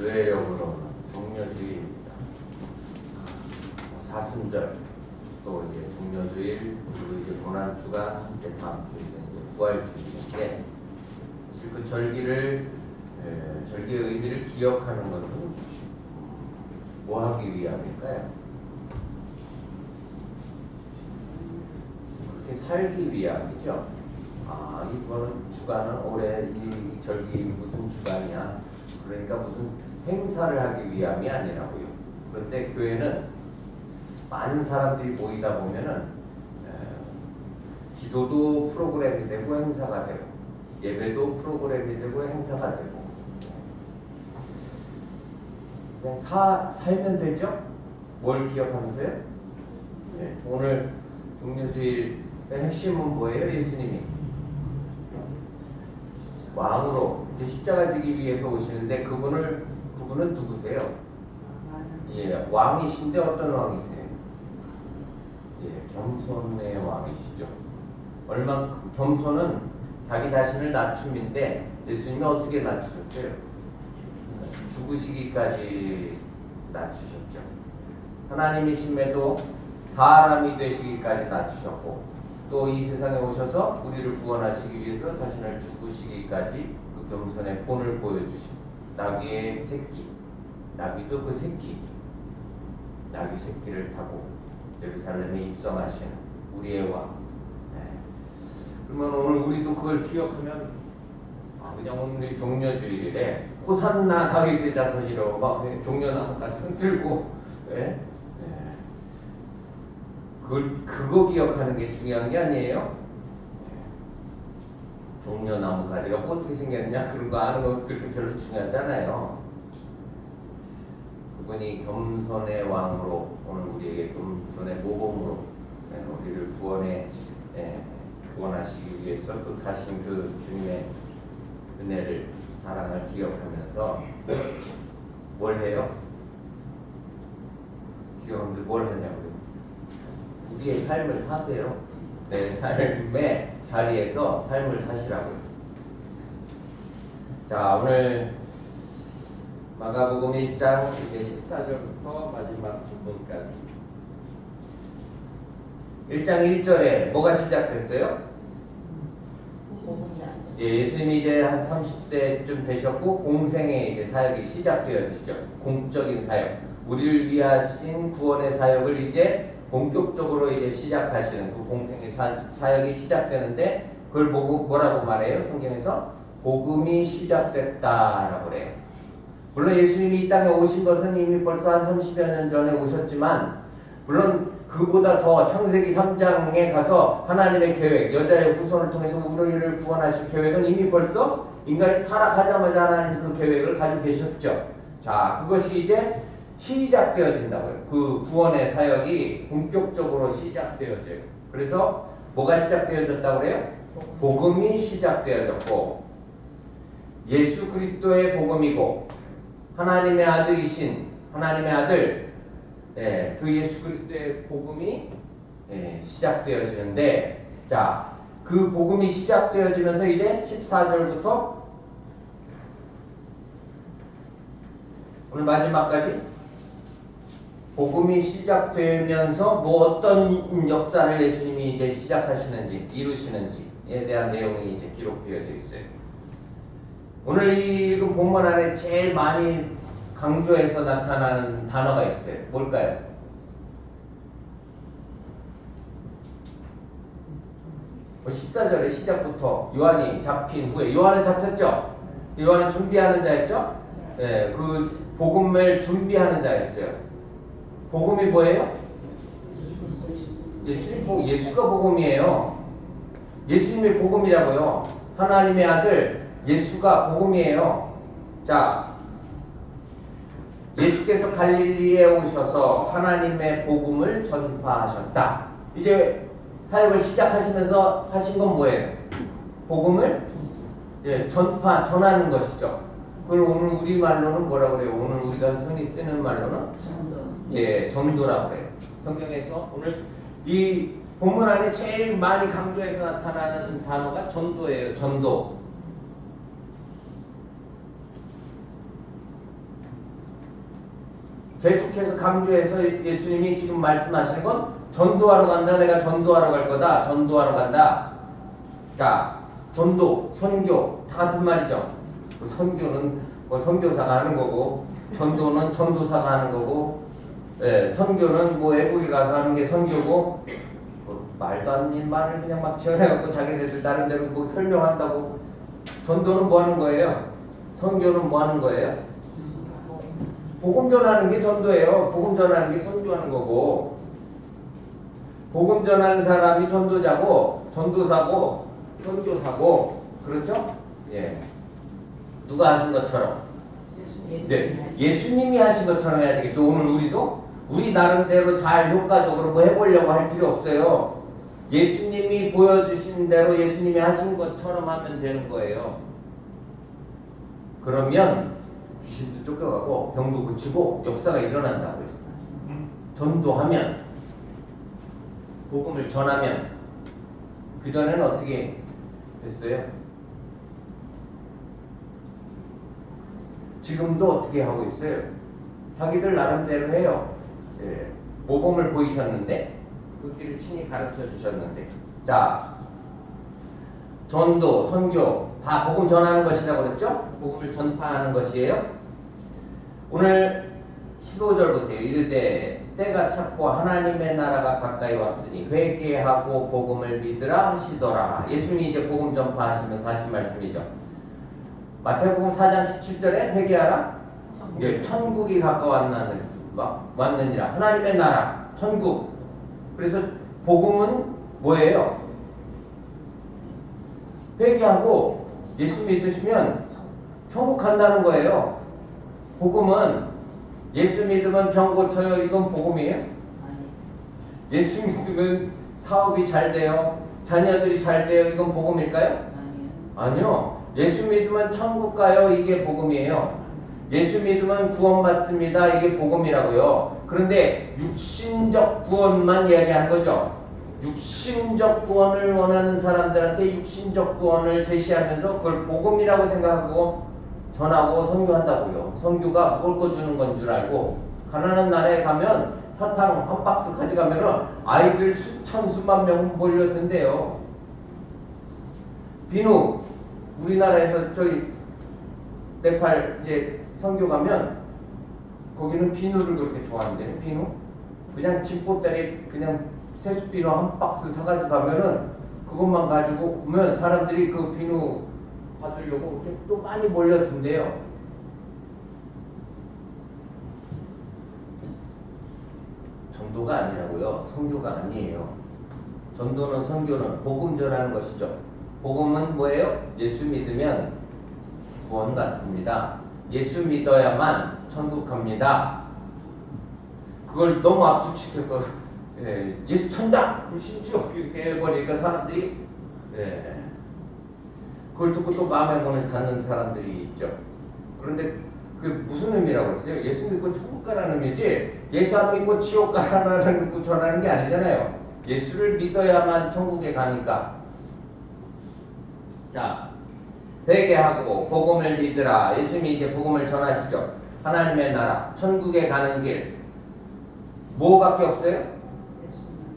교회력으로는 종려주일입니다. 사순절, 또 이제 종려주일, 그리고 이제 고난주간, 이제 다음 주 이제 부활주일인데, 사실 그 절기의 의미를 기억하는 것은 뭐 하기 위함일까요? 그렇게 살기 위함이죠. 아, 이번 주간은 올해 이 절기 무슨 주간이야? 그러니까 무슨 행사를 하기 위함이 아니라고요. 그런데 교회는 많은 사람들이 모이다 보면은 기도도 프로그램이 되고 행사가 되고, 예배도 프로그램이 되고 행사가 되고, 그냥 살면 되죠? 뭘 기억하면서요? 네, 오늘 종려주일의 핵심은 뭐예요? 예수님이 왕으로 이제 십자가 지기 위해서 오시는데 그분은 누구세요? 예, 왕이신데 어떤 왕이세요? 예, 겸손의 왕이시죠. 얼만큼 겸손은 자기 자신을 낮춤인데 예수님이 어떻게 낮추셨어요? 죽으시기까지 낮추셨죠. 하나님이심에도 사람이 되시기까지 낮추셨고, 또 이 세상에 오셔서 우리를 구원하시기 위해서 자신을 죽으시기까지 그 겸손의 본을 보여주신 나귀의 새끼, 나귀도 그 새끼, 나귀 새끼를 타고 예루살렘에 입성하시는 우리의 왕. 네. 그러면 오늘 우리도 그걸 기억하면 그냥 오늘 종려주일에 호산나 다윗의 자손이라고 막 종려나무까지 흔들고, 네? 그거 기억하는 게 중요한 게 아니에요. 종려나무 가지가 어떻게 생겼냐 그런 거 아는 거 그렇게 별로 중요하지 않아요. 그분이 겸손의 왕으로 오늘 우리에게 겸손의 모범으로 우리를 구원하시기 위해서 그 가신 그 주님의 은혜를, 사랑을 기억하면서 뭘 해요? 기억하면서 뭘 하냐고요? 우리의 삶을 사세요. 내 삶의 자리에서 삶을 사시라고요. 자, 오늘 마가복음 1장 14절부터 마지막 부분까지. 1장 1절에 뭐가 시작됐어요? 예, 예수님이 이제 한 30세쯤 되셨고 공생의 이제 사역이 시작되어지죠. 공적인 사역, 우리를 위하신 구원의 사역을 이제 본격적으로 이제 시작하시는 그 공생의 사역이 시작되는데, 그걸 보고 뭐라고 말해요? 성경에서 복음이 시작됐다라고 그래요. 물론 예수님이 이 땅에 오신 것은 이미 벌써 한 30여 년 전에 오셨지만, 물론 그보다 더 창세기 3장에 가서 하나님의 계획, 여자의 후손을 통해서 우리를 구원하실 계획은 이미 벌써 인간이 타락하자마자 하나님 그 계획을 가지고 계셨죠. 자, 그것이 이제 시작되어진다고요. 그 구원의 사역이 본격적으로 시작되어져요. 그래서 뭐가 시작되어졌다고 그래요? 복음이 시작되어졌고, 예수 그리스도의 복음이고 하나님의 아들이신 하나님의 아들, 그 예수 그리스도의 복음이 시작되어지는데, 자, 그 복음이 시작되어지면서 이제 14절부터 오늘 마지막까지 복음이 시작되면서 뭐 어떤 역사를 예수님이 이제 시작하시는지, 이루시는지에 대한 내용이 이제 기록되어져 있어요. 오늘 이 읽은 본문 안에 제일 많이 강조해서 나타나는 단어가 있어요. 뭘까요? 뭐 14절의 시작부터 요한이 잡힌 후에, 요한은 잡혔죠? 요한은 준비하는 자였죠? 네, 그 복음을 준비하는 자였어요. 복음이 뭐예요? 예수가 복음이에요. 예수님이 복음이라고요. 하나님의 아들 예수가 복음이에요. 자, 예수께서 갈릴리에 오셔서 하나님의 복음을 전파하셨다. 이제 사역을 시작하시면서 하신 건 뭐예요? 복음을 전하는 것이죠. 그걸 오늘 우리말로는 뭐라고 그래요? 오늘 우리가 흔히 쓰는 말로는 전도라고 그래요. 성경에서 오늘 이 본문 안에 제일 많이 강조해서 나타나는 단어가 전도예요. 전도. 계속해서 강조해서 예수님이 지금 말씀하시는 건 전도하러 간다. 내가 전도하러 갈 거다. 전도하러 간다. 자, 전도, 선교 다 같은 말이죠. 선교는 뭐 선교사가 하는 거고, 전도는 전도사가 하는 거고, 선교는 뭐 외국에 가서 하는 게 선교고, 말도 안 되는 말을 그냥 막 지어내갖고 자기네들 나름대로 뭐 설명한다고. 전도는 뭐 하는 거예요? 선교는 뭐 하는 거예요? 복음 전하는 게 전도예요. 복음 전하는 게 선교하는 거고, 복음 전하는 사람이 전도자고, 전도사고, 선교사고, 그렇죠? 예. 누가 하신 것처럼? 네, 예수님이 하신 것처럼 해야 되겠죠. 오늘 우리도 우리 나름대로 잘 효과적으로 뭐 해보려고 할 필요 없어요. 예수님이 보여주신 대로 예수님이 하신 것처럼 하면 되는 거예요. 그러면 귀신도 쫓겨가고 병도 고치고 역사가 일어난다고요. 전도하면, 복음을 전하면. 그전에는 어떻게 됐어요? 지금도 어떻게 하고 있어요? 자기들 나름대로 해요. 예. 모범을 보이셨는데 그 길을 친히 가르쳐 주셨는데, 자, 전도, 선교 다 복음 전하는 것이라고 그랬죠? 복음을 전파하는 것이에요. 오늘 15절 보세요. 이르되 때가 찼고 하나님의 나라가 가까이 왔으니 회개하고 복음을 믿으라 하시더라. 예수님이 이제 복음 전파하시면서 하신 말씀이죠. 마태복음 4장 17절에 회개하라. 예, 천국이 왔느니라. 하나님의 나라, 천국. 그래서 복음은 뭐예요? 회개하고 예수 믿으시면 천국 간다는 거예요. 복음은 예수 믿으면 병 고쳐요. 이건 복음이에요? 예수 믿으면 사업이 잘 돼요. 자녀들이 잘 돼요. 이건 복음일까요? 아니요. 예수 믿으면 천국 가요. 이게 복음이에요. 예수 믿으면 구원받습니다. 이게 복음이라고요. 그런데 육신적 구원만 이야기하는 거죠. 육신적 구원을 원하는 사람들한테 육신적 구원을 제시하면서 그걸 복음이라고 생각하고 전하고 선교한다고요. 선교가 먹을 거 주는 건 줄 알고, 가난한 나라에 가면 사탕 한 박스 가져가면은 아이들 수천 수만 명 몰려든대요. 비누, 우리나라에서 저희 네팔 이제 선교 가면 거기는 비누를 그렇게 좋아한대요. 비누 그냥 집보따리 그냥 세숫비누 한 박스 사가지고 가면은 그것만 가지고 오면 사람들이 그 비누 받으려고 그렇게 또 많이 몰려든대요. 전도가 아니라고요. 선교가 아니에요. 전도는 선교는 복음 전하는 것이죠. 복음은 뭐예요? 예수 믿으면 구원 받습니다. 예수 믿어야만 천국 갑니다. 그걸 너무 압축시켜서 예수 천당 불신주 이렇게 해버리니까 사람들이 그걸 듣고 또 마음에 문을 닫는 사람들이 있죠. 그런데 그게 무슨 의미라고 했어요? 예수 믿고 천국 가라는 의미지 예수 안 믿고 지옥 가라는 거 전하는 게 아니잖아요. 예수를 믿어야만 천국에 가니까. 자, 회개하고 복음을 믿으라. 예수님이 이제 복음을 전하시죠. 하나님의 나라, 천국에 가는 길. 뭐밖에 없어요?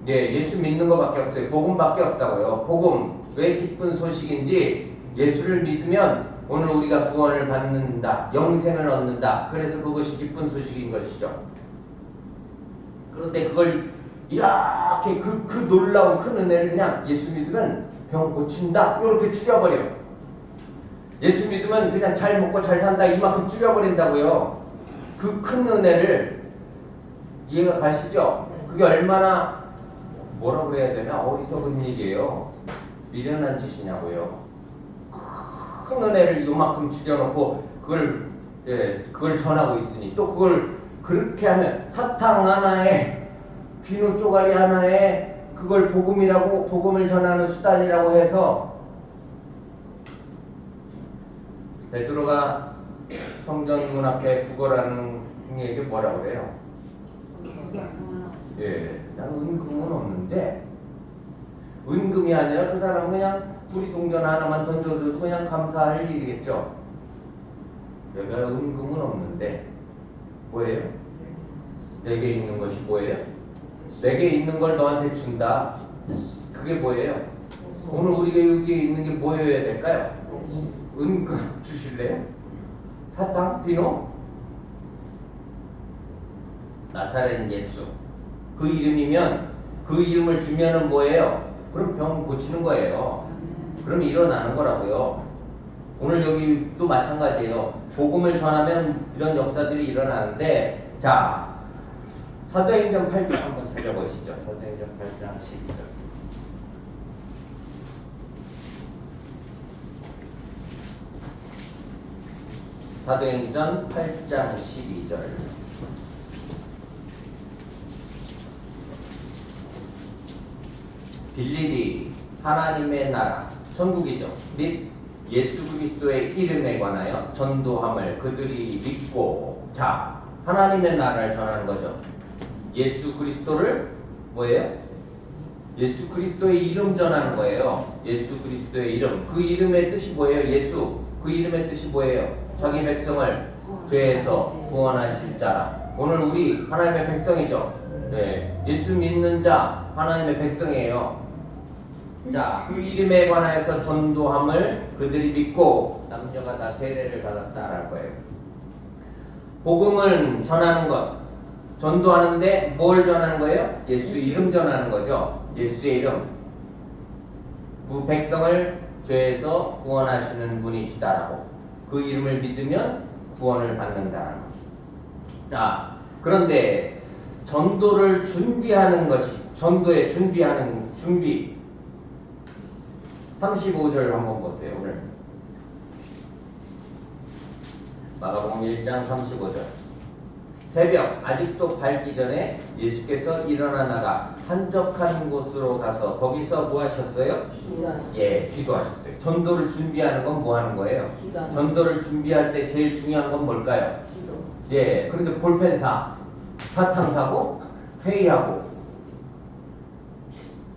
예, 예수 믿는 것밖에 없어요. 복음밖에 없다고요. 복음. 왜 기쁜 소식인지, 예수를 믿으면 오늘 우리가 구원을 받는다. 영생을 얻는다. 그래서 그것이 기쁜 소식인 것이죠. 그런데 그걸 이렇게 그 놀라운 큰 은혜를 그냥 예수 믿으면 병 고친다. 이렇게 줄여버려. 예수 믿으면 그냥 잘 먹고 잘 산다. 이만큼 줄여버린다고요. 그 큰 은혜를 이해가 가시죠? 그게 얼마나 뭐라고 그래야 되나? 어리석은 일이에요. 미련한 짓이냐고요. 큰 은혜를 요만큼 줄여놓고 그걸 전하고 있으니, 또 그걸 그렇게 하면 사탕 하나에 비누 쪼가리 하나에 그걸 복음이라고, 복음을 전하는 수단이라고 해서 베드로가 성전문 앞에 구걸하는 중에게 뭐라고 그래요? 예, 난 은금은 없는데, 은금이 아니라 그 사람은 그냥 구리동전 하나만 던져줘도 그냥 감사할 일이겠죠. 내가 은금은 없는데 뭐예요? 내게 있는 것이 뭐예요? 내게 있는 걸 너한테 준다. 그게 뭐예요? 오늘 우리가 여기에 있는 게 뭐여야 될까요? 은근 주실래요? 사탕? 비누? 나사렛 예수. 그 이름이면 그 이름을 주면은 뭐예요? 그럼 병 고치는 거예요. 그럼 일어나는 거라고요. 오늘 여기도 마찬가지예요. 복음을 전하면 이런 역사들이 일어나는데, 자, 사도행전 8장 한번 찾아보시죠. 사도행전 8장 12절. 사도행전 8장 12절. 빌립이 하나님의 나라, 천국이죠. 및 예수 그리스도의 이름에 관하여 전도함을 그들이 믿고, 자, 하나님의 나라를 전하는 거죠. 예수 그리스도를 뭐예요? 예수 그리스도의 이름 전하는 거예요. 예수 그리스도의 이름. 그 이름의 뜻이 뭐예요? 예수. 그 이름의 뜻이 뭐예요? 자기 백성을 죄에서 구원하실 자라. 오늘 우리 하나님의 백성이죠. 네, 예수 믿는 자 하나님의 백성이에요. 자, 그 이름에 관하여서 전도함을 그들이 믿고 남녀가 다 세례를 받았다라는 거예요. 복음을 전하는 것, 전도하는데 뭘 전하는 거예요? 예수 이름 전하는 거죠. 예수의 이름. 그 백성을 죄에서 구원하시는 분이시다라고. 그 이름을 믿으면 구원을 받는다라는 거. 자, 그런데 전도를 준비하는 것이, 전도에 준비하는 준비. 35절 한번 보세요. 오늘 마가복음 1장 35절. 새벽 아직도 밝기 전에 예수께서 일어나 나가 한적한 곳으로 가서 거기서 뭐 하셨어요? 예, 기도하셨어요. 전도를 준비하는 건 뭐 하는 거예요? 전도를 준비할 때 제일 중요한 건 뭘까요? 예, 그런데 볼펜 사탕 사고 회의하고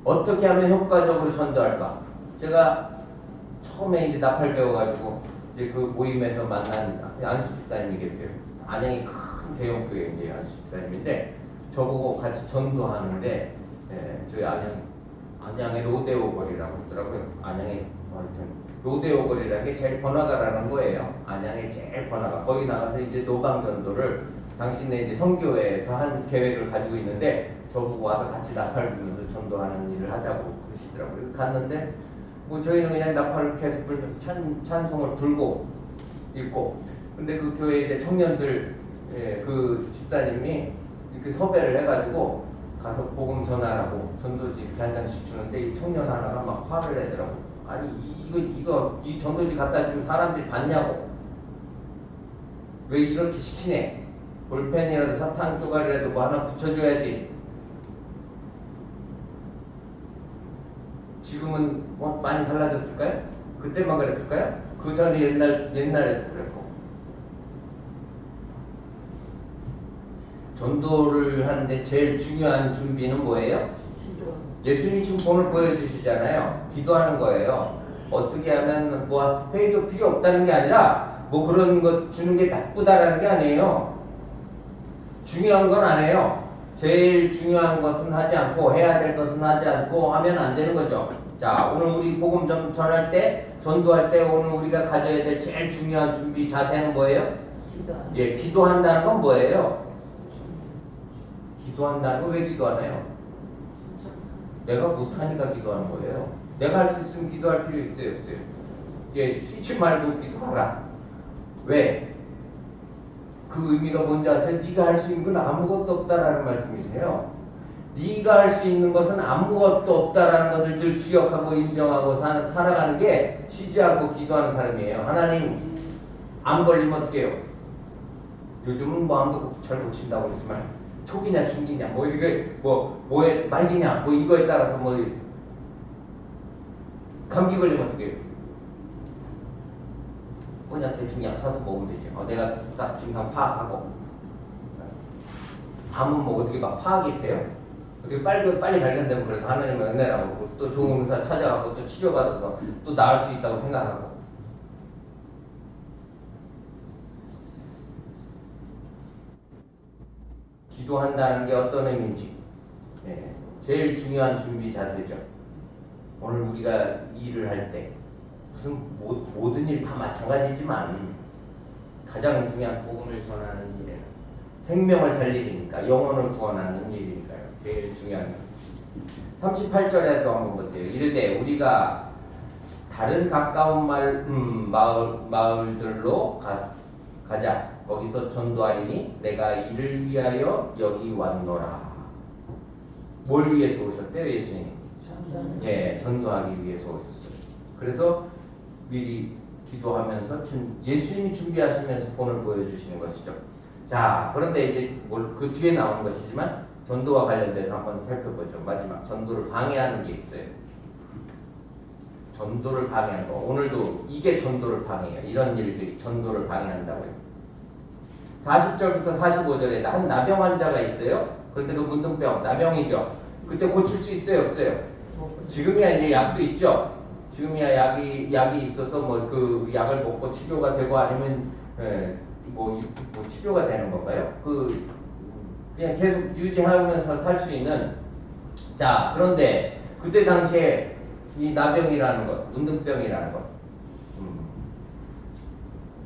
어떻게 하면 효과적으로 전도할까? 제가 처음에 이제 나팔 배워가지고 이제 그 모임에서 만난 안수 집사님이 계세요. 안양이 큰 대형 교회 이제 안수 집사님인데 저보고 같이 전도하는데, 예, 저희 안양의 로데오 거리라고 하더라고요. 안양의 하여튼 로데오 거리라는 게 제일 번화가라는 거예요. 안양의 제일 번화가. 거기 나가서 이제 노방 전도를 당신네 이제 선교회에서 한 계획을 가지고 있는데 저보고 와서 같이 나팔 불면서 전도하는 일을 하자고 그러시더라고요. 갔는데 뭐 저희는 그냥 나팔을 계속 불면서 찬송을 불고 있고, 근데 그 교회 이제 청년들, 예, 그 집사님이 이렇게 섭외를 해가지고 가서 복음 전하라고 전도지 이렇게 한 장씩 주는데 이 청년 하나가 막 화를 내더라고. 아니 이 전도지 갖다 주면 사람들이 받냐고. 왜 이렇게 시키네. 볼펜이라도 사탕 조각이라도 뭐 하나 붙여줘야지. 지금은 뭐 많이 달라졌을까요? 그때만 그랬을까요? 그 전에 옛날에도 그랬고. 전도를 하는데 제일 중요한 준비는 뭐예요? 예수님이 지금 본을 보여주시잖아요. 기도하는 거예요. 어떻게 하면 뭐 회의도 필요 없다는 게 아니라 뭐 그런 거 주는 게 나쁘다라는 게 아니에요. 중요한 건 안 해요. 제일 중요한 것은 하지 않고 해야 될 것은 하지 않고 하면 안 되는 거죠. 자, 오늘 우리 복음 전할 때, 전도할 때 오늘 우리가 가져야 될 제일 중요한 준비 자세는 뭐예요? 예, 기도한다는 건 뭐예요? 기도한다는 건 왜 기도하나요? 내가 못하니까 기도하는 거예요. 내가 할 수 있으면 기도할 필요 있어요, 없어요? 예, 쉬지 말고 기도하라. 왜? 그 의미가 뭔지 아세요? 네가 할 수 있는 건 아무것도 없다라는 말씀이세요. 네가 할 수 있는 것은 아무것도 없다라는 것을 늘 기억하고 인정하고 살아가는 게 쉬지 않고 기도하는 사람이에요. 하나님, 암 걸리면 어떻게 해요? 요즘은 뭐 암도 잘 고친다고 그러지만 초기냐 중기냐 뭐 이게 뭐에 말기냐 뭐 이거에 따라서 뭐 감기 걸리면 어떻게 해요? 그냥 대충 약 사서 먹으면 되죠. 내가 딱 증상 파악하고. 암은 뭐 어떻게 막 파악이 돼요? 어떻게 빨리 발견되면 그래도 하나님의 은혜라고 또 좋은 의사 찾아가고 또 치료받아서 또 나을 수 있다고 생각하고. 기도한다는 게 어떤 의미인지, 예, 제일 중요한 준비 자세죠. 오늘 우리가 일을 할 때 무슨 모든 일 다 마찬가지지만 가장 중요한 복음을 전하는 일에는 생명을 살리니까 영혼을 구원하는 일이니까요. 제일 중요한 것. 38절에도 한번 보세요. 이르되 우리가 다른 가까운 마을들로 가자. 거기서 전도하리니 내가 이를 위하여 여기 왔노라. 뭘 위해서 오셨대요, 예수님? 예, 전도하기 위해서 오셨어요. 그래서 미리 기도하면서 예수님이 준비하시면서 본을 보여주시는 것이죠. 자, 그런데 이제 그 뒤에 나오는 것이지만 전도와 관련돼서 한번 살펴보죠. 마지막 전도를 방해하는 게 있어요. 전도를 방해하는 거. 오늘도 이게 전도를 방해해요. 이런 일들이 전도를 방해한다고요. 40절부터 45절에 한 나병 환자가 있어요. 그런데 그 문둥병, 나병이죠. 그때 고칠 수 있어요, 없어요? 지금이야 이제 약도 있죠. 지금이야 약이 있어서 뭐 그 약을 먹고 치료가 되고 아니면 뭐 치료가 되는 건가요? 그냥 계속 유지하면서 살 수 있는. 자, 그런데 그때 당시에 이 나병이라는 것, 문둥병이라는 것,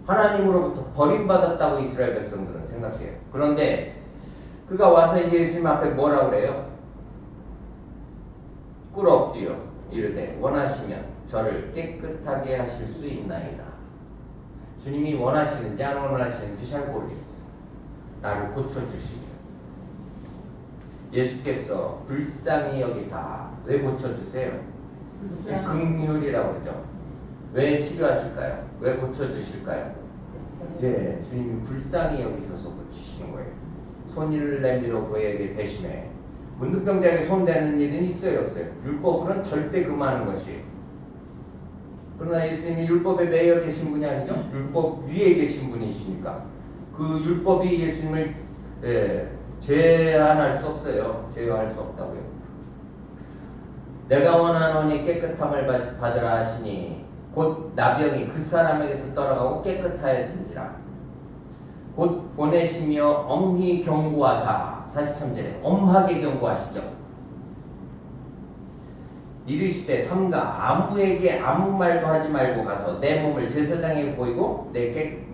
하나님으로부터 버림받았다고 이스라엘 백성들은 생각해요. 그런데 그가 와서 이제 예수님 앞에 뭐라고 그래요? 꿇어엎드려 이르되 원하시면 저를 깨끗하게 하실 수 있나이다. 주님이 원하시는지 안 원하시는지 잘 모르겠어요. 나를 고쳐주시며 예수께서 불쌍히 여기사 왜 고쳐주세요? 긍휼이라고 그러죠. 왜 치료하실까요? 왜 고쳐주실까요? 예, 주님이 불쌍히 여기셔서 고치시는 거예요. 손을 내밀어 그에게 대심해. 문둥병자에게 손대는 일은 있어요, 없어요? 율법으로는 절대 금하는 것이에요. 그러나 예수님이 율법에 매여 계신 분이 아니죠? 율법 위에 계신 분이시니까 그 율법이 예수님을 제한할 수 없어요. 제어할 수 없다고요. 내가 원하노니 깨끗함을 받으라 하시니 곧 나병이 그 사람에게서 떠나가고 깨끗하여진지라. 곧 보내시며 엄히 경고하사 43절에 엄하게 경고하시죠. 이르시되 삼가 아무에게 아무 말도 하지 말고 가서 내 몸을 제사장에게 보이고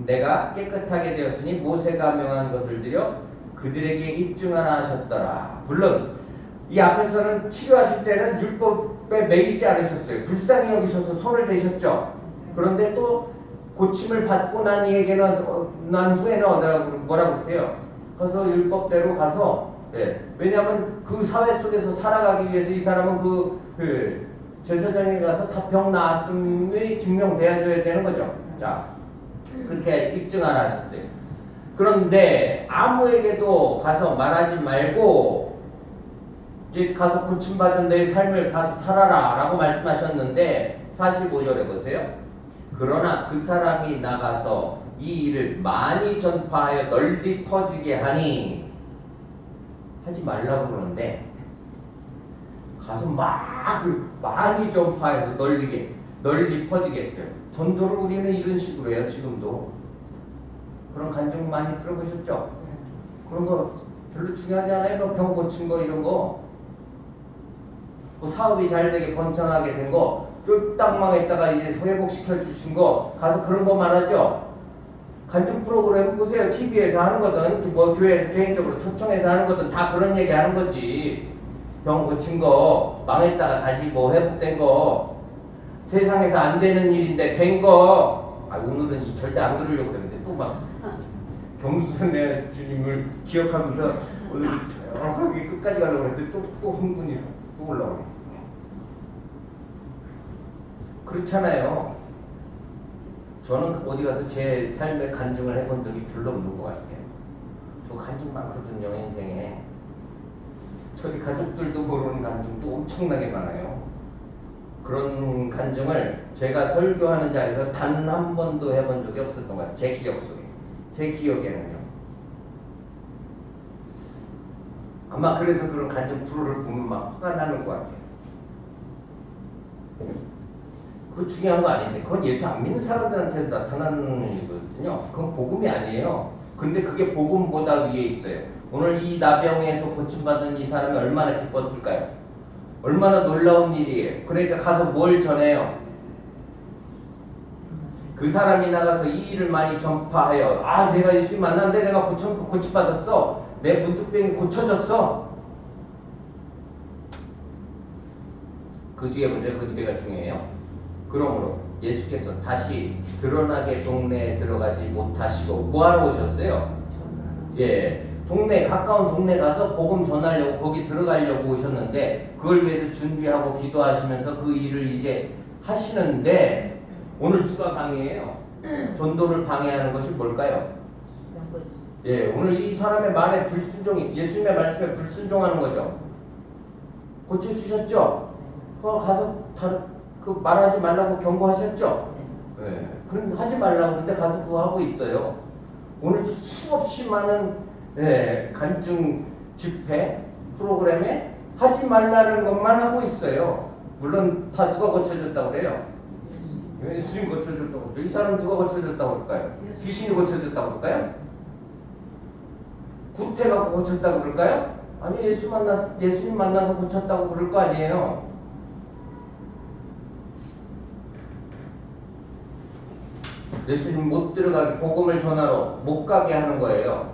내가 깨끗하게 되었으니 모세가 명한 것을 드려 그들에게 입증하라 하셨더라. 물론 이 앞에서는 치료하실 때는 율법에 매이지 않으셨어요. 불쌍히 여기셔서 손을 대셨죠. 그런데 또 고침을 받고 난 후에는 뭐라고 했어요? 가서 율법대로 가서, 왜냐하면 그 사회 속에서 살아가기 위해서 이 사람은 그 제사장에 가서 다 병 나았음이 증명되어줘야 되는 거죠. 자, 그렇게 입증하라 하셨어요. 그런데 아무에게도 가서 말하지 말고 이제 가서 고침받은 내 삶을 가서 살아라 라고 말씀하셨는데 45절에 보세요. 그러나 그 사람이 나가서 이 일을 많이 전파하여 널리 퍼지게 하니 하지 말라고 그러는데 가서 많이 전파해서 널리 퍼지게 했어요. 전도를 우리는 이런 식으로 해요. 지금도 그런 간증 많이 들어보셨죠? 그런 거 별로 중요하지 않아요. 병 고친 거 이런 거 사업이 잘 되게 번창하게 된 거 쫄딱 망했다가 이제 회복시켜 주신 거 가서 그런 거 말하죠. 간증 프로그램 보세요. TV에서 하는 거든 뭐 교회에서 개인적으로 초청해서 하는 거든 다 그런 얘기 하는 거지. 병 고친 거 망했다가 다시 뭐 회복된 거 세상에서 안 되는 일인데 된 거. 오늘은 절대 안 그러려고 그랬는데 또 막 경수선의 주님을 기억하면서 오늘 정확하게 끝까지 가려고 했는데 또 흥분이 또 올라오네. 그렇잖아요. 저는 어디 가서 제 삶의 간증을 해본 적이 별로 없는 것 같아요. 저 간증 많거든요, 인생에. 저희 가족들도 모르는 간증도 엄청나게 많아요. 그런 간증을 제가 설교하는 자리에서 단 한 번도 해본 적이 없었던 것 같아요. 제 기억 속에. 제 기억에는요. 아마 그래서 그런 간증 프로를 보면 막 화가 나는 것 같아요. 그거 중요한 거 아닌데 그건 예수 안 믿는 사람들한테 나타나는 일이거든요. 그건 복음이 아니에요. 근데 그게 복음보다 위에 있어요. 오늘 이 나병에서 고침받은 이 사람이 얼마나 기뻤을까요? 얼마나 놀라운 일이에요. 그러니까 가서 뭘 전해요? 그 사람이 나가서 이 일을 많이 전파하여, 아, 내가 예수 만났는데 내가 고침받았어. 내 문득병이 고쳐졌어. 그 뒤에 보세요. 그 뒤에가 중요해요. 그러므로 예수께서 다시 드러나게 동네에 들어가지 못하시고 뭐하러 오셨어요? 예, 가까운 동네 가서 복음 전하려고 거기 들어가려고 오셨는데 그걸 위해서 준비하고 기도하시면서 그 일을 이제 하시는데 오늘 누가 방해해요? 전도를 방해하는 것이 뭘까요? 예, 오늘 이 사람의 말에 불순종이, 예수님의 말씀에 불순종하는 거죠. 고쳐주셨죠? 가서 그 말하지 말라고 경고하셨죠? 예, 그럼 하지 말라고 그러는데 가서 그거 하고 있어요. 오늘도 수없이 많은 간증 집회 프로그램에 하지 말라는 것만 하고 있어요. 물론 다 누가 고쳐줬다고 그래요? 예수님 고쳐줬다고 그래요. 이 사람 누가 고쳐줬다고 그럴까요? 귀신이 고쳐줬다고 그럴까요? 구태가 고쳤다고 그럴까요? 아니 예수님 만나서 고쳤다고 그럴 거 아니에요. 예수님 못 들어가게 복음을 전하러 못 가게 하는 거예요.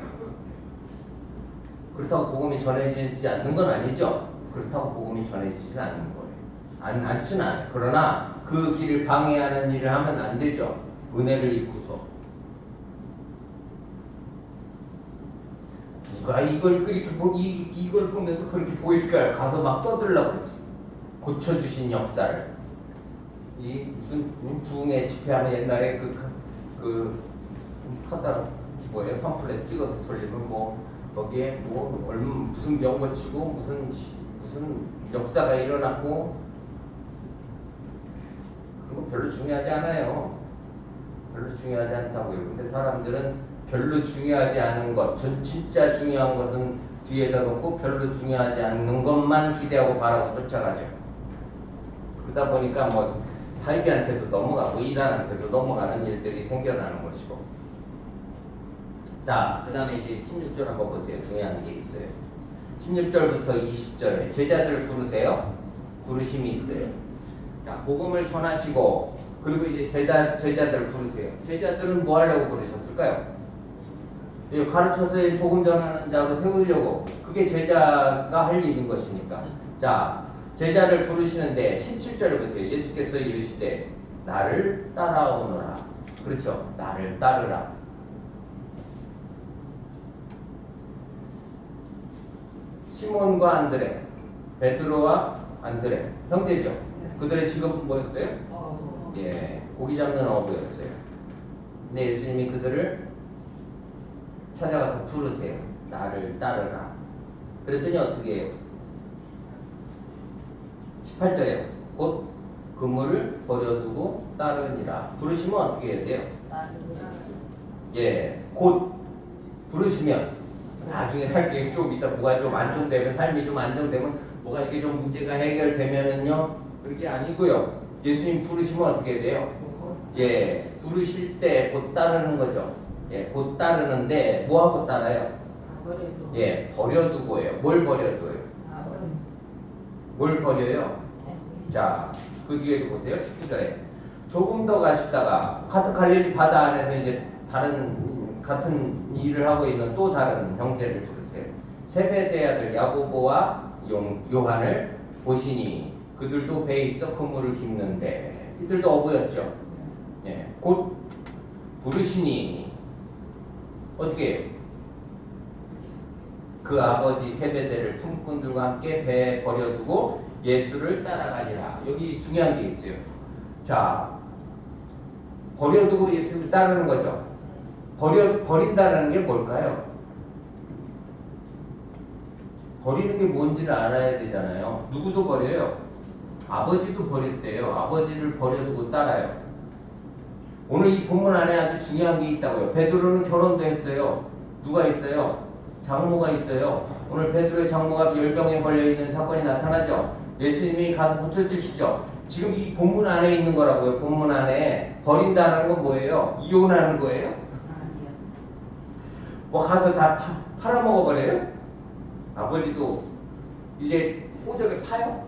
그렇다고 복음이 전해지지 않는 건 아니죠. 그렇다고 복음이 전해지지 않는 거예요. 않지는 않아요. 그러나 그 길을 방해하는 일을 하면 안 되죠. 은혜를 입고서. 누가 이걸 보면서 그렇게 보일까요? 가서 막 떠들라고 그러지. 고쳐주신 역사를. 이 무슨 부흥회 집회하면 옛날에 카다 뭐예요? 팜플렛 찍어서 돌리면 거기에 무슨 병 고치고 무슨 역사가 일어났고 그런 거 별로 중요하지 않아요. 별로 중요하지 않다고요. 근데 사람들은 별로 중요하지 않은 것, 진짜 중요한 것은 뒤에다 놓고 별로 중요하지 않는 것만 기대하고 바라고 쫓아가죠. 그러다 보니까 사이비한테도 넘어가고 이단한테도 넘어가는 일들이 생겨나는 것이고. 자, 그 다음에 이제 16절 한번 보세요. 중요한 게 있어요. 16절부터 20절에 제자들 부르세요. 부르심이 있어요. 자, 복음을 전하시고 그리고 이제 제자들 부르세요. 제자들은 뭐 하려고 부르셨을까요? 가르쳐서 복음 전하는 자로 세우려고. 그게 제자가 할 일인 것이니까. 자, 제자를 부르시는데 17절을 보세요. 예수께서 이르시되 나를 따라오너라. 그렇죠. 나를 따르라. 시몬과 안드레, 베드로와 안드레 형제죠. 그들의 직업은 뭐였어요? 예, 고기 잡는 어부였어요. 근데 예수님이 그들을 찾아가서 부르세요. 나를 따르라. 그랬더니 어떻게 해요? 18절에 곧 그물을 버려두고 따르니라. 부르시면 어떻게 해야 돼요? 예, 곧 부르시면 나중에 살게 좀 이따 뭐가 좀 안정되면 삶이 좀 안정되면 뭐가 이렇게 좀 문제가 해결되면은요 그렇게 아니고요. 예수님 부르시면 어떻게 돼요? 예, 부르실 때 곧 따르는 거죠. 예, 곧 따르는데 뭐 하고 따라요? 예, 버려두고예요. 뭘 버려둬요? 뭘 버려요? 자, 그 뒤에도 보세요. 19절에 조금 더 가시다가 같은 갈릴리 바다 안에서 이제 같은 일을 하고 있는 또 다른 형제를 부르세요. 세베대 아들 야고보와 요한을 보시니 그들도 배에 있어 그물을 깁는데 이들도 어부였죠. 예, 곧 부르시니 어떻게 해요? 그 아버지 세베대를 품꾼들과 함께 배에 버려두고 예수를 따라가니라. 여기 중요한 게 있어요. 자, 버려두고 예수를 따르는 거죠. 버린다는 게 뭘까요? 버리는 게 뭔지를 알아야 되잖아요. 누구도 버려요? 아버지도 버렸대요. 아버지를 버려두고 따라요. 오늘 이 본문 안에 아주 중요한 게 있다고요. 베드로는 결혼도 했어요. 누가 있어요? 장모가 있어요. 오늘 베드로의 장모가 열병에 걸려있는 사건이 나타나죠. 예수님이 가서 고쳐주시죠. 지금 이 본문 안에 있는 거라고요. 본문 안에 버린다는 건 뭐예요? 이혼하는 거예요? 뭐 가서 다 팔아먹어버려요? 아버지도 이제 호적에 파요?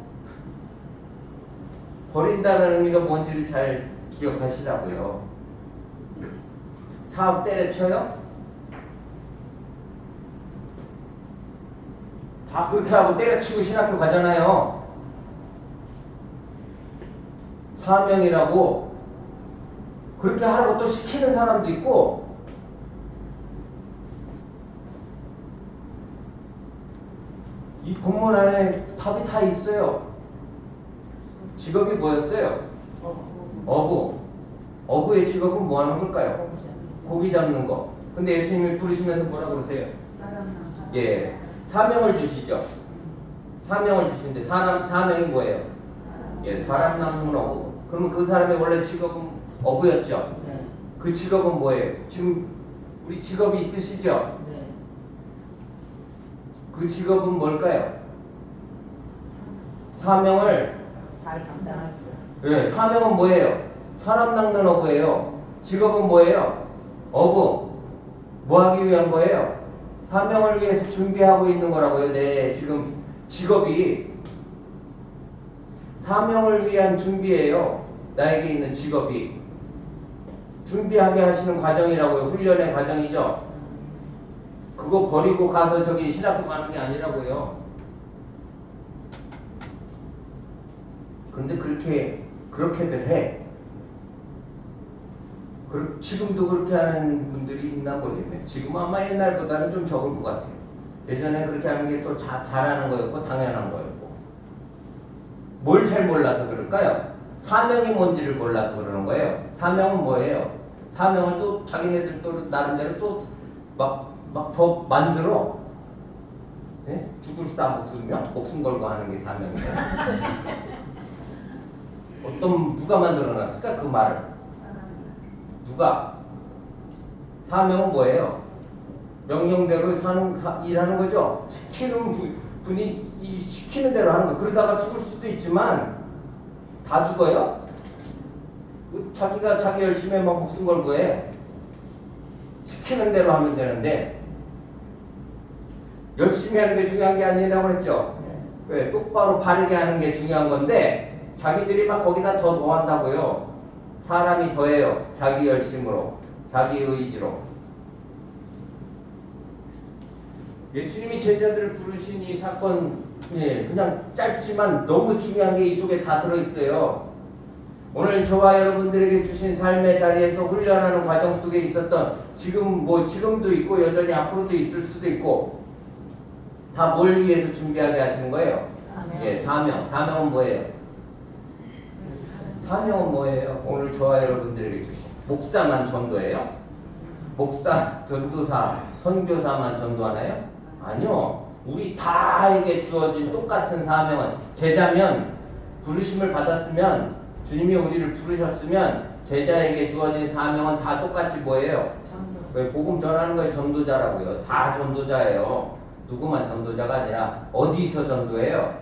버린다는 의미가 뭔지를 잘 기억하시라고요. 사업 때려쳐요? 다 그렇게 하고 때려치고 신학교 가잖아요. 사명이라고 그렇게 하라고 또 시키는 사람도 있고, 이 본문 안에 답이 다 있어요. 직업이 뭐였어요? 어부. 어부의 직업은 뭐 하는 걸까요? 고기 잡는 거. 근데 예수님이 부르시면서 뭐라 그러세요? 예, 사명을 주시죠. 사명을 주시는데 사명이 뭐예요? 예, 사람 낚는 어부. 그러면 그 사람의 원래 직업은 어부였죠. 그 직업은 뭐예요? 지금 우리 직업이 있으시죠? 그 직업은 뭘까요? 사명을 잘 감당하죠. 예, 사명은 뭐예요? 사람 낚는 어부예요. 직업은 뭐예요? 어부. 뭐 하기 위한 거예요? 사명을 위해서 준비하고 있는 거라고요. 네, 지금 직업이 사명을 위한 준비예요. 나에게 있는 직업이 준비하게 하시는 과정이라고요. 훈련의 과정이죠. 그거 버리고 가서 저기 신학교 가는 게 아니라고요. 근데 그렇게들 해. 지금도 그렇게 하는 분들이 있나 모르겠네. 지금은 아마 옛날보다는 좀 적을 것 같아요. 예전에 그렇게 하는 게 또 잘하는 거였고 당연한 거였고. 뭘 잘 몰라서 그럴까요? 사명이 뭔지를 몰라서 그러는 거예요. 사명은 뭐예요? 사명을 또 자기네들 또 나름대로 또 막 더 만들어. 네? 죽을 사 목숨 걸고 하는 게 사명이에요. 누가 만들어놨을까? 그 말을. 누가? 사명은 뭐예요? 명령대로 일하는 거죠. 시키는 분이 시키는 대로 하는 거. 그러다가 죽을 수도 있지만 다 죽어요? 자기가 자기 열심히 막 목숨 걸고 해. 시키는 대로 하면 되는데 열심히 하는 게 중요한 게 아니라고 그랬죠. 왜? 똑바로 바르게 하는 게 중요한 건데 자기들이 막 거기다 더 더한다고요. 사람이 더해요. 자기 열심으로, 자기 의지로. 예수님이 제자들을 부르신 이 사건, 예, 그냥 짧지만 너무 중요한 게 이 속에 다 들어있어요. 오늘 저와 여러분들에게 주신 삶의 자리에서 훈련하는 과정 속에 있었던 지금도 있고 여전히 앞으로도 있을 수도 있고 다 뭘 위해서 준비하게 하시는 거예요? 예, 사명. 사명은 뭐예요? 사명은 뭐예요? 오늘 저와 여러분들에게 주신 목사만 전도해요? 목사, 전도사, 선교사만 전도하나요? 아니요. 우리 다에게 주어진 똑같은 사명은 제자면 부르심을 받았으면 주님이 우리를 부르셨으면 제자에게 주어진 사명은 다 똑같이 뭐예요? 왜 복음 전하는 거에 전도자라고요. 다 전도자예요. 누구만 전도자가 아니라 어디서 전도해요?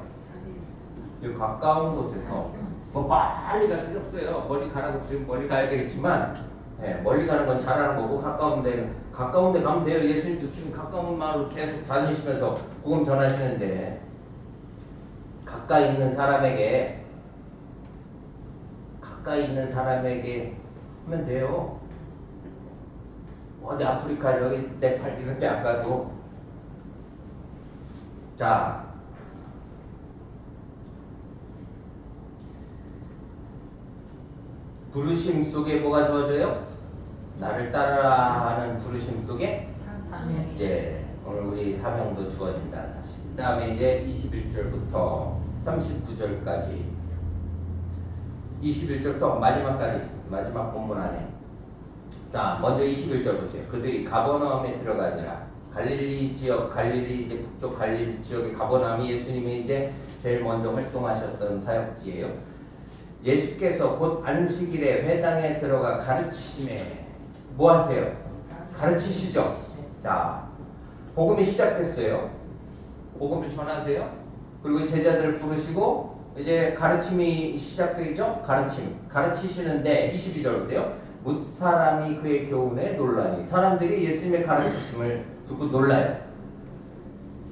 가까운 곳에서. 뭐 빨리 갈 필요 없어요. 멀리 가라고 지금 멀리 가야 되겠지만 예, 멀리 가는 건 잘하는 거고 가까운 데 가면 돼요. 예수님도 지금 가까운 마을로 계속 다니시면서 복음 전하시는데 가까이 있는 사람에게 하면 돼요. 어디 아프리카 저기 네팔 이런 데 안 가도. 자, 부르심 속에 뭐가 주어져요? 나를 따라하는 부르심 속에 예, 오늘 우리 사명도 주어진다 사실. 그 다음에 이제 21절부터 39절까지 21절부터 마지막 본문 안에 자 먼저 21절 보세요. 그들이 가버나움에 들어가니라. 갈릴리 이제 북쪽 갈릴리 지역의 가버나움이 예수님이 이제 제일 먼저 활동하셨던 사역지예요. 예수께서 곧 안식일에 회당에 들어가 가르치심에 뭐 하세요? 가르치시죠. 자, 복음이 시작됐어요. 복음을 전하세요. 그리고 제자들을 부르시고 이제 가르침이 시작되죠. 가르치시는데 22절 보세요. 무사람이 그의 교훈에 놀라니. 사람들이 예수님의 가르치심을 듣고 놀라요.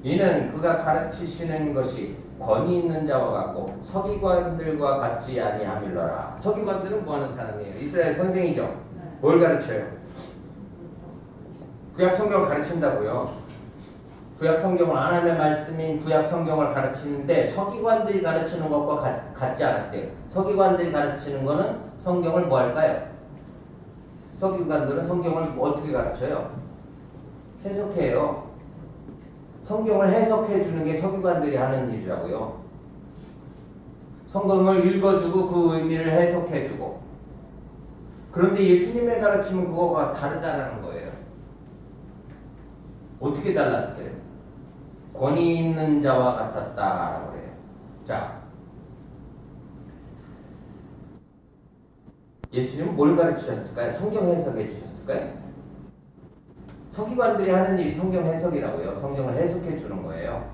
이는 그가 가르치시는 것이 권위 있는 자와 같고 서기관들과 같지 아니함일러라. 서기관들은 뭐하는 사람이에요? 이스라엘 선생이죠. 뭘 가르쳐요? 구약 성경을 가르친다고요. 구약 성경을 하나님의 말씀인 구약 성경을 가르치는데 서기관들이 가르치는 것과 같지 않았대요. 서기관들이 가르치는 거는 성경을 뭐 할까요? 서기관들은 성경을 어떻게 가르쳐요? 해석해요. 성경을 해석해 주는 게 서기관들이 하는 일이라고요. 성경을 읽어주고 그 의미를 해석해 주고. 그런데 예수님의 가르침은 그거가 다르다는 거예요. 어떻게 달랐어요? 권위 있는 자와 같았다라고 그래요. 자, 예수님은 뭘 가르치셨을까요? 성경 해석해 주셨을까요? 서기관들이 하는 일이 성경 해석이라고요. 성경을 해석해 주는 거예요.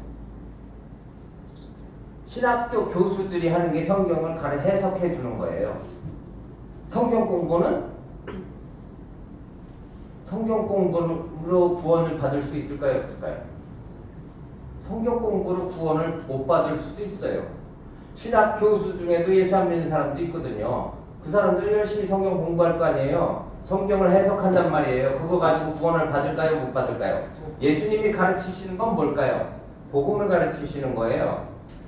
신학교 교수들이 하는 게 성경을 해석해 주는 거예요. 성경 공부는 성경 공부로 구원을 받을 수 있을까요? 없을까요? 성경 공부로 구원을 못 받을 수도 있어요. 신학 교수 중에도 예수 안 믿는 사람도 있거든요. 그 사람들이 열심히 성경 공부할 거 아니에요. 성경을 해석한단 말이에요. 그거 가지고 구원을 받을까요? 못 받을까요? 예수님이 가르치시는 건 뭘까요? 복음을 가르치시는 거예요.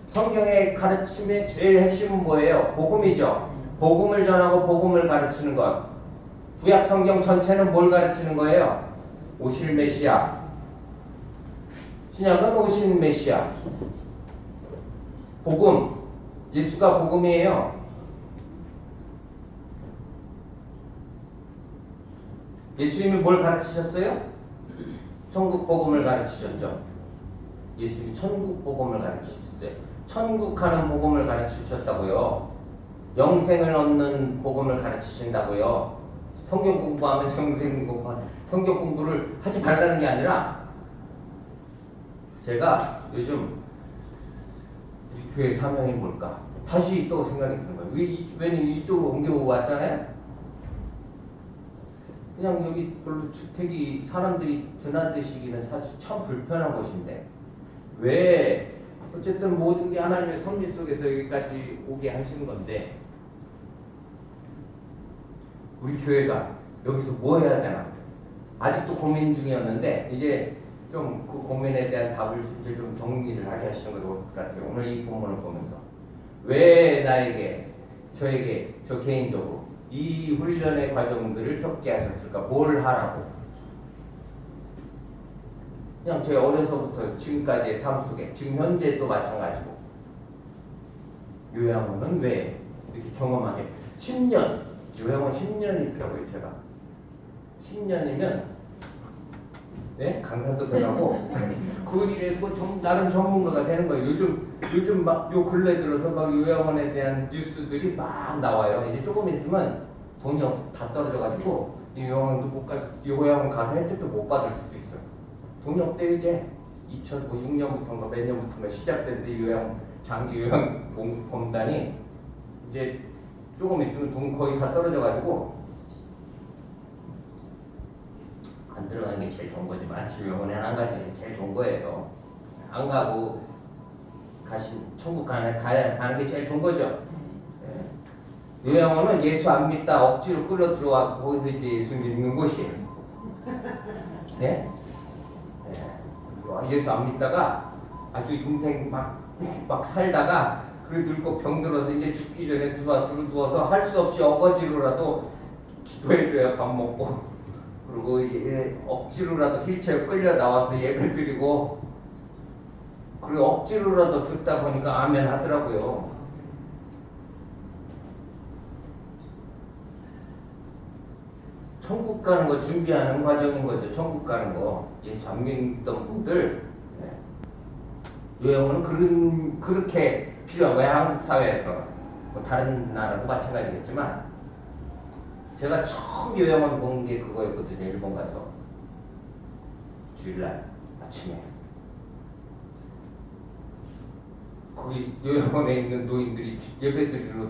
성경의 가르침의 제일 핵심은 뭐예요? 복음이죠. 복음을 전하고 복음을 가르치는 것. 구약 성경 전체는 뭘 가르치는 거예요? 오실 메시아. 신약은 오신 메시아. 복음. 예수가 복음이에요. 예수님이 뭘 가르치셨어요? 천국 복음을 가르치셨죠. 예수님이 천국 복음을 가르치셨어요. 천국 가는 복음을 가르치셨다고요. 영생을 얻는 복음을 가르치신다고요. 성경 공부하면 영생 공부하면 성경 공부를 하지 말라는 게 아니라 제가 요즘 우리 교회 사명이 뭘까? 다시 또 생각이 드는 거예요. 왜냐면 이쪽으로 옮겨왔잖아요. 그냥 여기 별로 주택이 사람들이 드나드시기는 사실 참 불편한 곳인데 왜 어쨌든 모든 게 하나님의 섭리 속에서 여기까지 오게 하신 건데 우리 교회가 여기서 뭐 해야 되나 아직도 고민 중이었는데 이제 좀 그 고민에 대한 답을 이제 좀 정리를 하게 하시는 것 같아요. 오늘 이 본문을 보면서 왜 나에게 저에게 저 개인적으로 이 훈련의 과정들을 겪게 하셨을까? 뭘 하라고? 그냥 제 어려서부터 지금까지의 삶 속에 지금 현재도 마찬가지고 요양원은 왜 이렇게 경험하게 10년 요양원 10년이더라고요. 제가 10년이면 네? 강사도 변하고 그 일에 뭐 나름 전문가가 되는 거예요. 요즘 막 요 근래 들어서 막 요양원에 대한 뉴스들이 막 나와요. 이제 조금 있으면 돈이 다 떨어져가지고 이 요양원도 못 갈, 요양원 가서 혜택도 못 받을 수도 있어. 돈이 없대요 이제. 2006년부터인가 몇 년부터인가 시작됐는데 장기 요양 공단이 이제 조금 있으면 돈 거의 다 떨어져가지고. 안 들어가는 게 제일 좋은 거지만 요양원에 안 가시는 게 제일 좋은 거예요. 안 가고 천국 가는 게 제일 좋은 거죠. 네. 요양원은 예수 안 믿다 억지로 끌어 들어와 거기서 이제 예수 믿는 곳이에요. 네? 네. 예수 안 믿다가 아주 인생 막 살다가 그래 늙고 병들어서 이제 죽기 전에 두루두어서 할 수 없이 어거지로라도 기도해줘야 밥 먹고 그리고 억지로라도 휠체어 끌려 나와서 예배 드리고 그리고 억지로라도 듣다 보니까 아멘 하더라고요. 천국 가는 거 준비하는 과정인 거죠. 천국 가는 거. 예수 안 믿던 분들 요양원은 그렇게 필요한 거예요. 한국 사회에서. 뭐 다른 나라도 마찬가지겠지만 제가 처음 요양원 본 게 그거였거든요. 일본 가서 주일날 아침에 거기 요양원에 있는 노인들이 예배드리러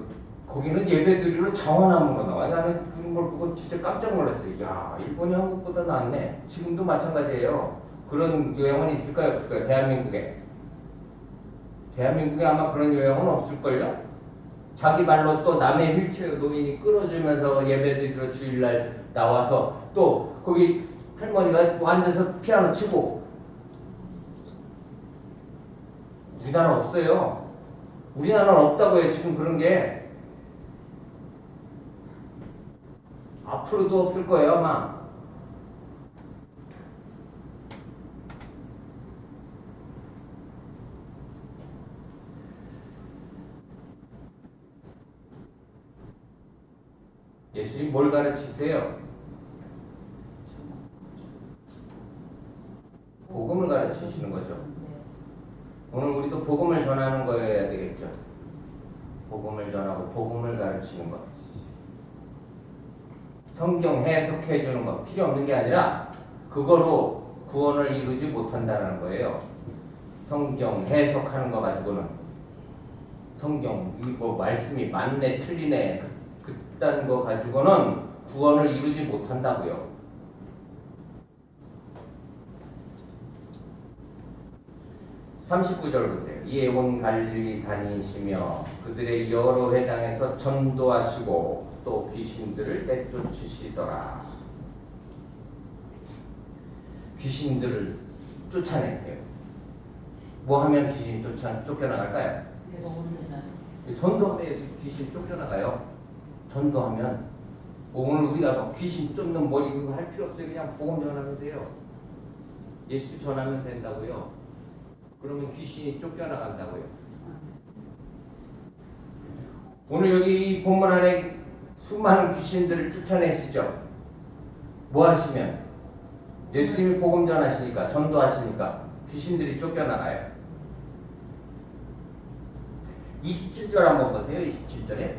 거기는 예배드리러 자원함으로 나와. 나는 그런 걸 보고 진짜 깜짝 놀랐어요. 야, 일본이 한국보다 낫네. 지금도 마찬가지예요. 그런 요양원이 있을까요? 없을까요? 대한민국에. 대한민국에 아마 그런 요양원 없을걸요? 자기 발로 또 남의 휠체어 노인이 끌어주면서 예배드리러 주일날 나와서 또 거기 할머니가 앉아서 피아노 치고. 우리나라 없어요. 우리나라는 없다고요. 지금 그런 게. 앞으로도 없을 거예요 아마. 예수님 뭘 가르치세요? 복음을 가르치시는 거죠. 오늘 우리도 복음을 전하는 거여야 되겠죠. 복음을 전하고 복음을 가르치는 것. 성경 해석해 주는 것 필요 없는 게 아니라 그거로 구원을 이루지 못한다는 거예요. 성경 해석하는 거 가지고는 성경 이거 말씀이 맞네 틀리네 그딴 거 가지고는 구원을 이루지 못한다고요. 39절 보세요. 이에 온 갈릴리 다니시며 그들의 여러 회당에서 전도하시고 또 귀신들을 내쫓으시더라. 귀신들을 쫓아내세요. 뭐 하면 귀신 쫓겨나갈까요? 전도하면 귀신 쫓겨나가요. 전도하면 오늘 우리가 귀신 쫓는 머리 그거 할 필요 없어요. 그냥 복음 전하면 돼요. 예수 전하면 된다고요. 그러면 귀신이 쫓겨나간다고요. 오늘 여기 이 본문 안에 수많은 귀신들을 쫓아내시죠. 뭐 하시면? 예수님이 복음 전하시니까, 전도하시니까 귀신들이 쫓겨나가요. 27절 한번 보세요. 27절에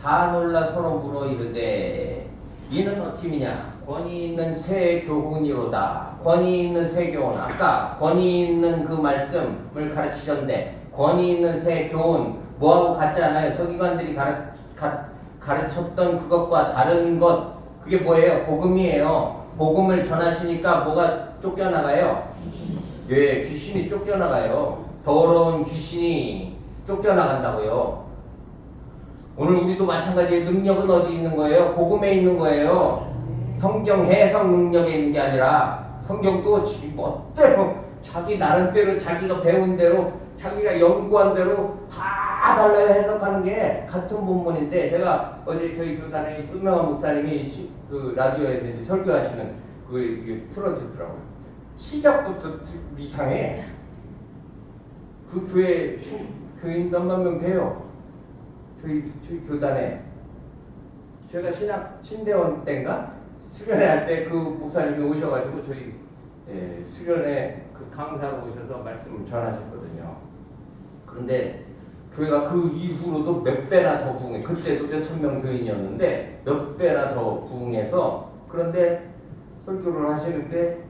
다 놀라 서로 물어 이르되 이는 어찌미냐? 권위 있는 새 교훈이로다. 권위 있는 새 교훈. 아까 권위 있는 그 말씀을 가르치셨는데 권위 있는 새 교훈 뭐하고 같지 않아요? 서기관들이 가르쳤던 그것과 다른 것 그게 뭐예요? 복음이에요. 복음을 전하시니까 뭐가 쫓겨나가요? 예, 귀신이 쫓겨나가요. 더러운 귀신이 쫓겨나간다고요. 오늘 우리도 마찬가지의 능력은 어디 있는 거예요? 복음에 있는 거예요. 성경 해석 능력에 있는 게 아니라 성경도 지 멋대로 자기 나름대로 자기가 배운 대로 자기가 연구한 대로 다 달라요. 해석하는 게 같은 본문인데 제가 어제 저희 교단에 유명한 목사님이 그 라디오에서 이제 설교하시는 그걸 틀어주더라고요. 시작부터 이상해. 그 교회 교인 몇만 명 돼요. 저희 교단에 제가 신대원 때인가 수련회 할 때 그 목사님이 오셔가지고 저희 수련회 그 강사로 오셔서 말씀을 전하셨거든요. 그런데 교회가 그 이후로도 몇 배나 더 부흥해. 그때도 몇천 명 교인이었는데 몇 배나 더 부흥해서 그런데 설교를 하시는데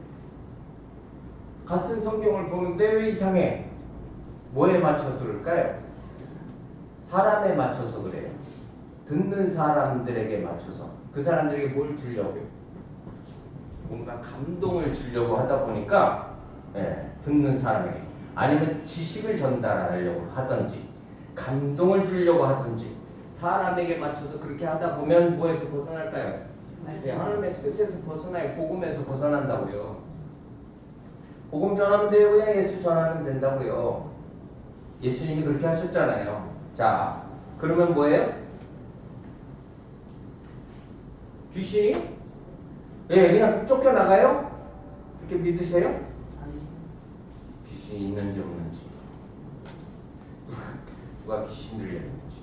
같은 성경을 보는데 왜 이상해? 뭐에 맞춰서 그럴까요? 사람에 맞춰서 그래요. 듣는 사람들에게 맞춰서. 그 사람들에게 뭘 주려고요? 뭔가 감동을 주려고 하다 보니까 듣는 사람에게 아니면 지식을 전달하려고 하든지 감동을 주려고 하든지 사람에게 맞춰서 그렇게 하다 보면 뭐에서 벗어날까요? 하나님의 뜻에서 벗어나요. 복음에서 벗어난다고요. 복음 전하면 돼요. 그냥 예수 전하면 된다고요. 예수님이 그렇게 하셨잖아요. 자, 그러면 뭐예요? 귀신이? 그냥 쫓겨나가요? 그렇게 믿으세요? 귀신이 있는지 없는지 누가 귀신 들렸는지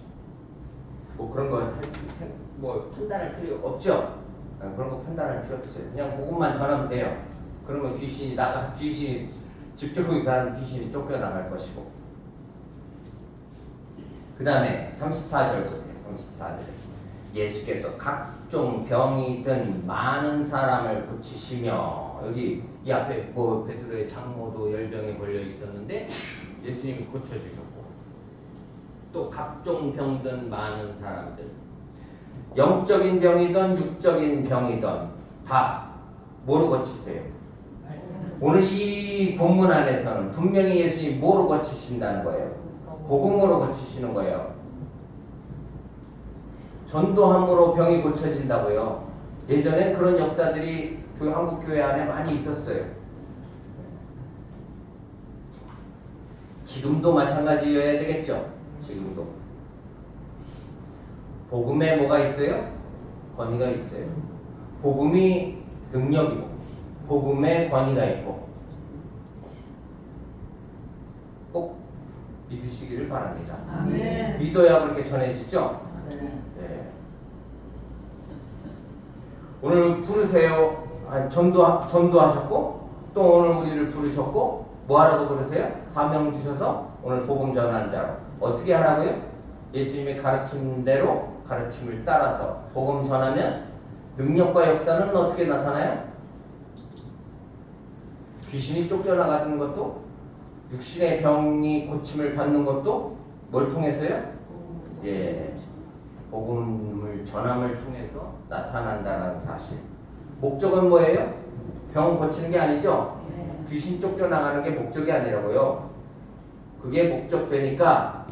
뭐 그런 거 뭐 판단할 필요 없죠? 그런 거 판단할 필요 없어요. 그냥 복음만 전하면 돼요. 그러면 귀신이 직접 거기 가는 귀신이 쫓겨나갈 것이고 그 다음에 34절 보세요. 34절 예수께서 각종 병이 든 많은 사람을 고치시며 여기 이 앞에 뭐 베드로의 장모도 열병에 걸려 있었는데 예수님이 고쳐주셨고 또 각종 병든 많은 사람들, 영적인 병이든 육적인 병이든 다 뭐로 고치세요? 오늘 이 본문 안에서는 분명히 예수님이 뭐로 고치신다는 거예요? 복음으로 고치시는 거예요. 전도함으로 병이 고쳐진다고요. 예전에 그런 역사들이 한국 교회 안에 많이 있었어요. 지금도 마찬가지여야 되겠죠. 지금도 복음에 뭐가 있어요? 권위가 있어요. 복음이 능력이고 복음에 권위가 있고 꼭 믿으시기를 바랍니다. 아멘. 믿어야 그렇게 전해지죠. 네. 오늘 부르세요. 전도하셨고 또 오늘 우리를 부르셨고 뭐 하라고 부르세요? 사명 주셔서 오늘 복음 전하는 자로 어떻게 하라고요? 예수님의 가르침대로 가르침을 따라서 복음 전하면 능력과 역사는 어떻게 나타나요? 귀신이 쫓겨나가는 것도 육신의 병이 고침을 받는 것도 뭘 통해서요? 예, 복음을 전함을 통해서 나타난다는 사실. 목적은 뭐예요? 병 고치는 게 아니죠? 귀신 쫓겨나가는 게 목적이 아니라고요. 그게 목적되니까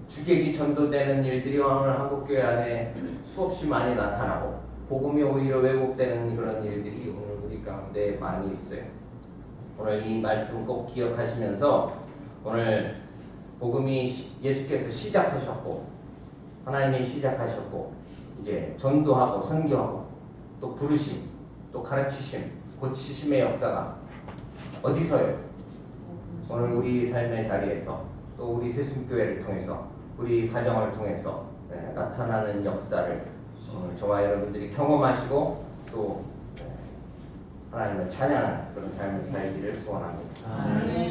주객이 전도되는 일들이 오늘 한국교회 안에 수없이 많이 나타나고 복음이 오히려 왜곡되는 그런 일들이 오늘 우리 가운데 많이 있어요. 오늘 이 말씀 꼭 기억하시면서 오늘 복음이 예수께서 시작하셨고 하나님이 시작하셨고 이제 전도하고 선교하고 또 부르심 또 가르치심 고치심의 역사가 어디서요? 오늘 우리 삶의 자리에서 또 우리 새순교회를 통해서 우리 가정을 통해서 나타나는 역사를 오늘 저와 여러분들이 경험하시고 또 하나님을 찬양하는 그런 삶을 살기를 소원합니다.